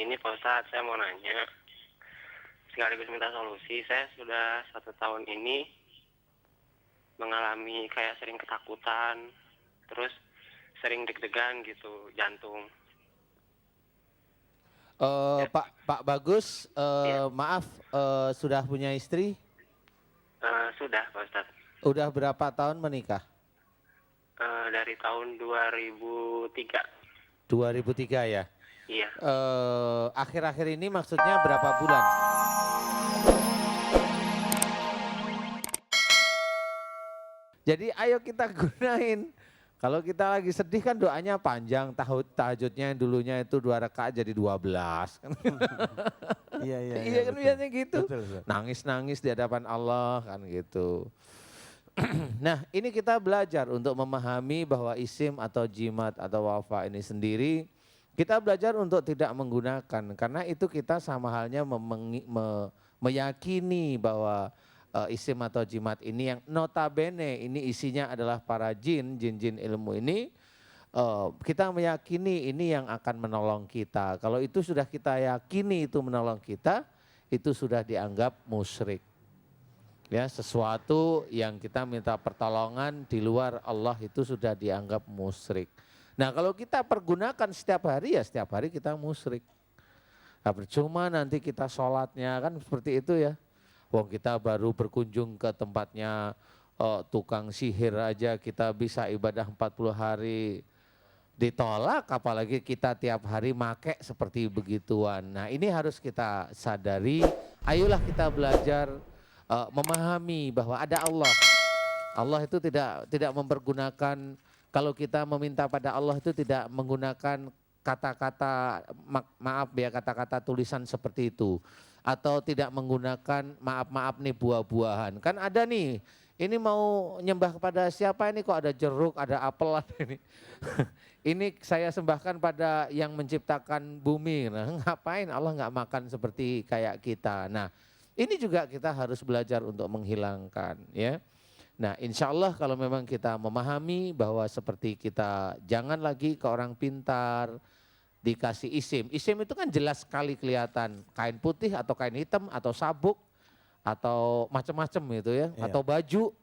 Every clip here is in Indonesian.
Ini Pak Ustadz, saya mau nanya sekaligus minta solusi. Saya sudah 1 tahun ini mengalami kayak sering ketakutan, terus sering deg-degan gitu, jantung. Ya, Pak Bagus, iya. maaf, sudah punya istri? Sudah Pak Ustadz. Udah berapa tahun menikah? Dari tahun 2003. 2003 ya? Iya. Akhir-akhir ini maksudnya berapa bulan? Jadi ayo kita gunain. Kalau kita lagi sedih kan doanya panjang, tahajudnya yang dulunya itu 2 rakaat jadi 12 kan. Iya, iya, Iya kan betul. biasanya gitu. Betul, betul. Nangis-nangis di hadapan Allah kan gitu. Nah, ini kita belajar untuk memahami bahwa isim atau jimat atau wafa ini sendiri kita belajar untuk tidak menggunakan karena itu kita sama halnya meyakini bahwa isim atau jimat ini yang notabene ini isinya adalah para jin ilmu ini, kita meyakini ini yang akan menolong kita. Kalau itu sudah kita yakini itu menolong kita, itu sudah dianggap musyrik. Ya, sesuatu yang kita minta pertolongan di luar Allah itu sudah dianggap musyrik. Nah, kalau kita pergunakan setiap hari ya setiap hari kita musyrik. Nah, percuma nanti kita sholatnya kan seperti itu ya. Wong kita baru berkunjung ke tempatnya tukang sihir aja kita bisa ibadah 40 hari ditolak, apalagi kita tiap hari make seperti begituan. Nah, ini harus kita sadari, ayolah kita belajar memahami bahwa ada Allah. Allah itu tidak mempergunakan, kalau kita meminta pada Allah itu tidak menggunakan kata-kata maaf ya, kata-kata tulisan seperti itu, atau tidak menggunakan maaf nih buah-buahan. Kan ada nih, ini mau nyembah kepada siapa ini, kok ada jeruk, ada apel, ada ini. Ini saya sembahkan pada yang menciptakan bumi. Nah, ngapain Allah nggak makan seperti kayak kita. Nah, ini juga kita harus belajar untuk menghilangkan ya. Nah, insya Allah kalau memang kita memahami bahwa seperti kita jangan lagi ke orang pintar dikasih isim. Isim itu kan jelas sekali kelihatan, kain putih atau kain hitam atau sabuk atau macam-macam gitu ya, Iya. atau baju.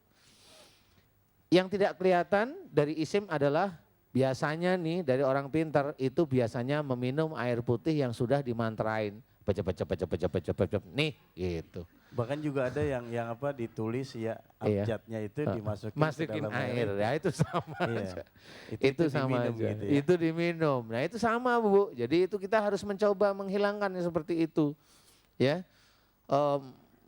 Yang tidak kelihatan dari isim adalah biasanya nih dari orang pintar itu biasanya meminum air putih yang sudah dimantrain. Baca nih gitu. Bahkan juga ada yang apa ditulis ya Iya. abjadnya itu dimasukin ke Masukin dalam air, ya itu sama Iya. aja. Itu Sama diminum aja. gitu ya. Itu diminum. Nah itu sama Bu. Jadi itu kita harus mencoba menghilangkan yang seperti itu. Ya.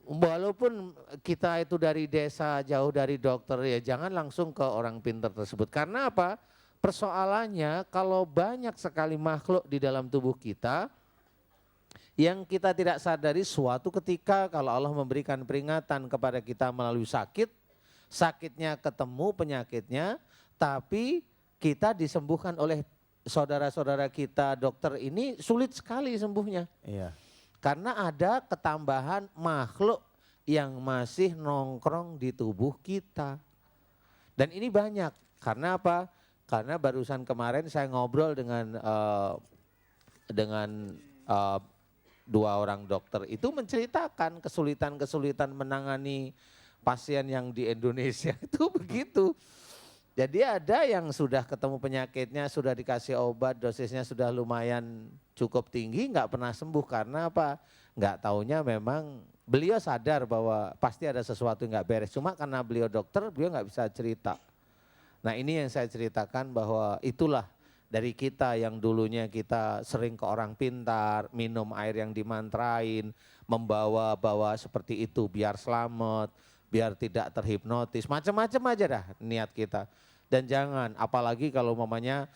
Walaupun kita itu dari desa jauh dari dokter ya jangan langsung ke orang pintar tersebut. Karena apa? Persoalannya kalau banyak sekali makhluk di dalam tubuh kita yang kita tidak sadari suatu ketika kalau Allah memberikan peringatan kepada kita melalui sakit, sakitnya ketemu penyakitnya, tapi kita disembuhkan oleh saudara-saudara kita dokter ini sulit sekali sembuhnya. Iya. Karena ada ketambahan makhluk yang masih nongkrong di tubuh kita. Dan ini banyak, karena apa? Karena barusan kemarin saya ngobrol dengan dua orang dokter itu menceritakan kesulitan-kesulitan menangani pasien yang di Indonesia itu begitu. Jadi ada yang sudah ketemu penyakitnya, sudah dikasih obat, dosisnya sudah lumayan cukup tinggi, nggak pernah sembuh karena apa? Nggak taunya memang beliau sadar bahwa pasti ada sesuatu yang nggak beres. Cuma karena beliau dokter, beliau nggak bisa cerita. Nah ini yang saya ceritakan bahwa itulah dari kita yang dulunya kita sering ke orang pintar, minum air yang dimantrain, membawa-bawa seperti itu biar selamat, biar tidak terhipnotis, macam-macam aja dah niat kita. Dan jangan, apalagi kalau mamanya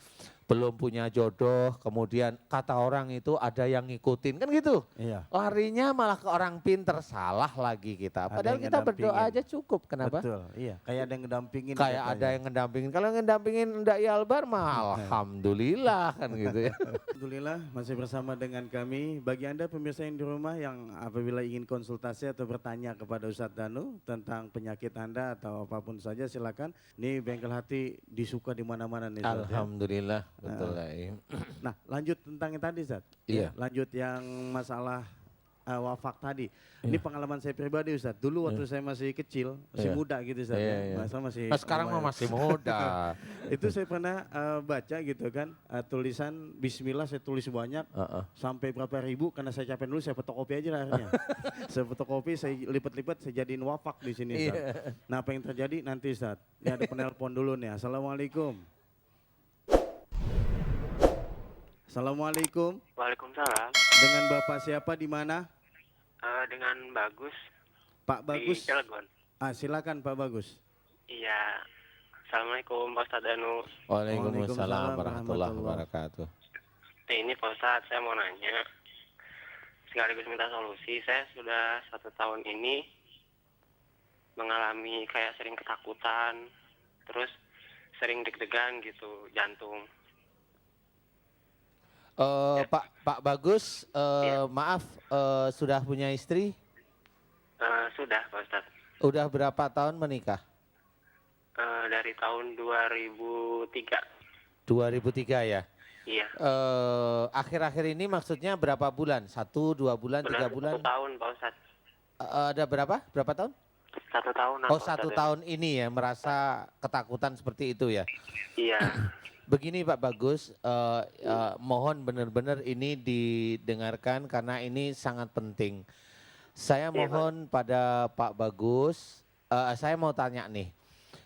belum punya jodoh, kemudian kata orang itu ada yang ngikutin, kan gitu. Iya. Larinya malah ke orang pintar, salah lagi kita. Ada Padahal yang kita berdoa ngedampingin. aja cukup, kenapa? Betul, iya. Kayak ada yang ngedampingin. Kayak ada yang ngedampingin. Kalau ngedampingin Ndai Albar mah alhamdulillah kan gitu ya. Alhamdulillah masih bersama dengan kami. Bagi Anda pemirsa yang di rumah yang apabila ingin konsultasi atau bertanya kepada Ustadz Danu tentang penyakit Anda atau apapun saja silakan. Nih Bengkel Hati disuka di mana-mana nih Ustadz, ya. Alhamdulillah. betul lah. Iya. Nah, lanjut tentang yang tadi, Ustaz. Iya. Lanjut yang masalah wafak tadi. Ini pengalaman saya pribadi, Ustaz. Dulu waktu saya masih kecil, masih Iya. muda gitu, Ustaz. Iya, Ya. iya. Masa masih Nah, sekarang mah lumayan. masih muda. Itu saya pernah baca gitu kan, tulisan Bismillah saya tulis banyak, sampai berapa ribu, karena saya capek dulu, saya fotokopi aja lah akhirnya. Saya fotokopi, saya lipat-lipat, saya jadiin wafak di sini, Ustaz. Nah, apa yang terjadi nanti, Ustaz? Ini ada penelpon dulu nih. Assalamualaikum. Assalamualaikum. Waalaikumsalam. Dengan Bapak siapa di mana? Dengan Bagus Pak di Bagus. Cilegon. Silakan Pak Bagus. Iya. Assalamualaikum Pak Ustadz Danu. Waalaikumsalam warahmatullahi wabarakatuh. Ini Pak Ustadz, saya mau nanya. Sekaligus minta solusi. Saya sudah 1 tahun ini mengalami kayak sering ketakutan. Terus sering deg-degan gitu, jantung. Pak Bagus, maaf, sudah punya istri? Sudah Pak Ustadz. Udah berapa tahun menikah? Dari tahun 2003. 2003 ya? Iya. Akhir-akhir ini maksudnya berapa bulan? 1, 2 bulan, 3 bulan? 1 tahun Pak Ustadz. Ada berapa? Berapa tahun? 1 tahun. Oh, 1 tahun ini ya, merasa ketakutan seperti itu ya? Iya. Begini Pak Bagus, mohon benar-benar ini didengarkan karena ini sangat penting. Saya mohon pada Pak Bagus, saya mau tanya nih,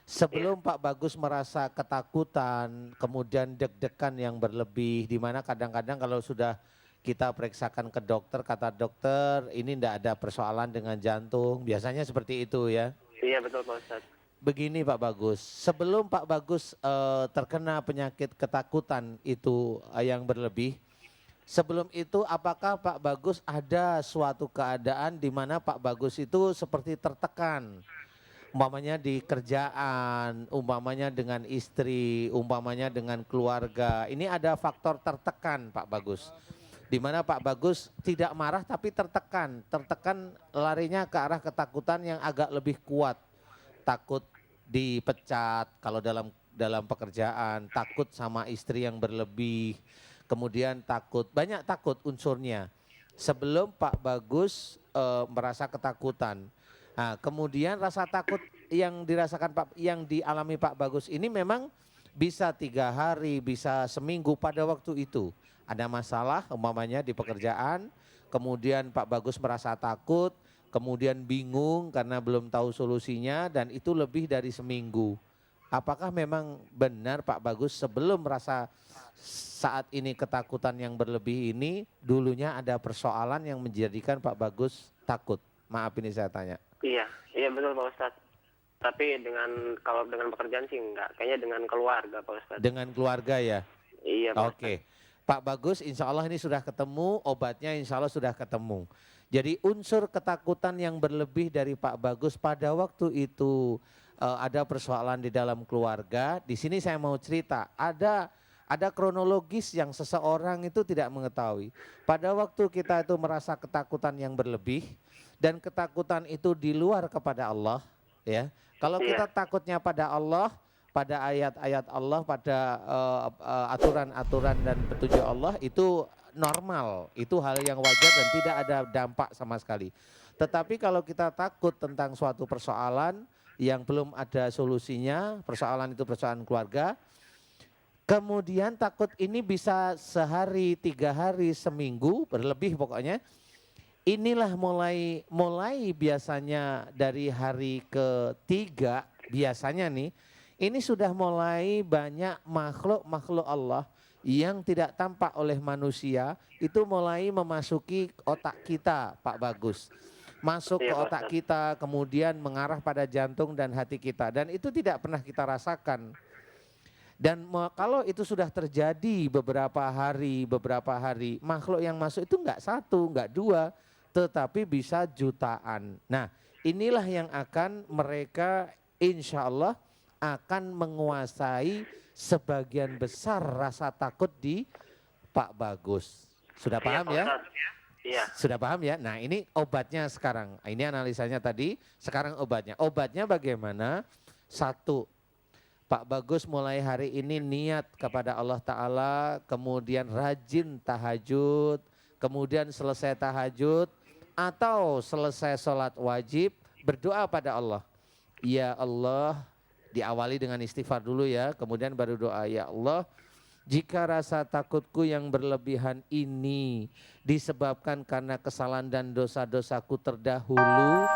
sebelum Pak Bagus merasa ketakutan, kemudian deg-degan yang berlebih, di mana kadang-kadang kalau sudah kita periksakan ke dokter, kata dokter ini tidak ada persoalan dengan jantung, biasanya seperti itu ya. Iya betul Pak Ustadz. Begini Pak Bagus, sebelum Pak Bagus terkena penyakit ketakutan itu yang berlebih, sebelum itu apakah Pak Bagus ada suatu keadaan di mana Pak Bagus itu seperti tertekan? Umpamanya di kerjaan, umpamanya dengan istri, umpamanya dengan keluarga, ini ada faktor tertekan Pak Bagus. Di mana Pak Bagus tidak marah tapi tertekan larinya ke arah ketakutan yang agak lebih kuat. Takut dipecat kalau dalam pekerjaan, takut sama istri yang berlebih, kemudian banyak takut unsurnya. Sebelum Pak Bagus merasa ketakutan, nah, kemudian rasa takut yang yang dialami Pak Bagus ini memang bisa 3 hari, bisa seminggu pada waktu itu. Ada masalah umpamanya di pekerjaan, kemudian Pak Bagus merasa takut, kemudian bingung karena belum tahu solusinya dan itu lebih dari seminggu. Apakah memang benar Pak Bagus sebelum merasa saat ini ketakutan yang berlebih ini dulunya ada persoalan yang menjadikan Pak Bagus takut? Maaf ini saya tanya. Iya betul Pak Ustadz. Tapi kalau dengan pekerjaan sih enggak, kayaknya dengan keluarga Pak Ustadz. Dengan keluarga ya? Iya Pak Ustadz. Oke. Pak Bagus insya Allah ini sudah ketemu, obatnya insya Allah sudah ketemu. Jadi unsur ketakutan yang berlebih dari Pak Bagus pada waktu itu ada persoalan di dalam keluarga. Di sini saya mau cerita, ada kronologis yang seseorang itu tidak mengetahui. Pada waktu kita itu merasa ketakutan yang berlebih dan ketakutan itu di luar kepada Allah, ya. Kalau kita takutnya pada Allah, pada ayat-ayat Allah, pada aturan-aturan dan petunjuk Allah itu normal, itu hal yang wajar dan tidak ada dampak sama sekali. Tetapi kalau kita takut tentang suatu persoalan yang belum ada solusinya, persoalan itu persoalan keluarga, kemudian takut ini bisa sehari, 3 hari, seminggu, berlebih pokoknya, inilah mulai biasanya dari hari ketiga biasanya nih, ini sudah mulai banyak makhluk Allah yang tidak tampak oleh manusia itu mulai memasuki otak kita Pak Bagus. Masuk ke otak kita kemudian mengarah pada jantung dan hati kita dan itu tidak pernah kita rasakan. Dan kalau itu sudah terjadi beberapa hari, makhluk yang masuk itu enggak 1, enggak 2, tetapi bisa jutaan. Nah inilah yang akan mereka insya Allah akan menguasai sebagian besar rasa takut di Pak Bagus. Sudah paham ya? Iya. Sudah paham ya? Nah ini obatnya sekarang. Ini analisanya tadi, sekarang obatnya. Obatnya bagaimana? 1, Pak Bagus mulai hari ini niat kepada Allah Ta'ala, kemudian rajin tahajud, kemudian selesai tahajud atau selesai sholat wajib, berdoa pada Allah. Ya Allah, diawali dengan istighfar dulu ya, kemudian baru doa. Ya Allah, jika rasa takutku yang berlebihan ini disebabkan karena kesalahan dan dosa-dosaku terdahulu,